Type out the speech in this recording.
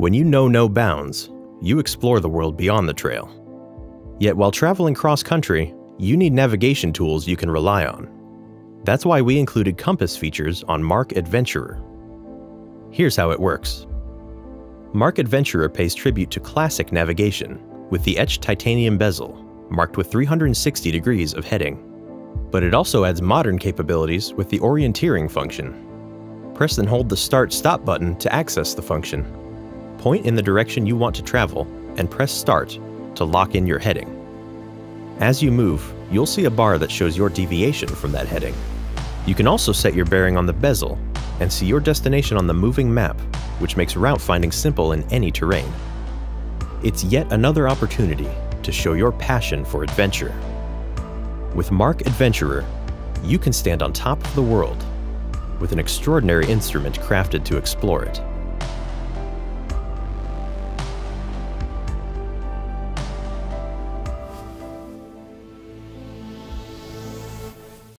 When you know no bounds, you explore the world beyond the trail. Yet while traveling cross-country, you need navigation tools you can rely on. That's why we included compass features on MARQ Adventurer. Here's how it works. MARQ Adventurer pays tribute to classic navigation with the etched titanium bezel, marked with 360 degrees of heading. But it also adds modern capabilities with the orienteering function. Press and hold the Start/Stop button to access the function. Point in the direction you want to travel and press Start to lock in your heading. As you move, you'll see a bar that shows your deviation from that heading. You can also set your bearing on the bezel and see your destination on the moving map, which makes route finding simple in any terrain. It's yet another opportunity to show your passion for adventure. With MARQ Adventurer, you can stand on top of the world with an extraordinary instrument crafted to explore it.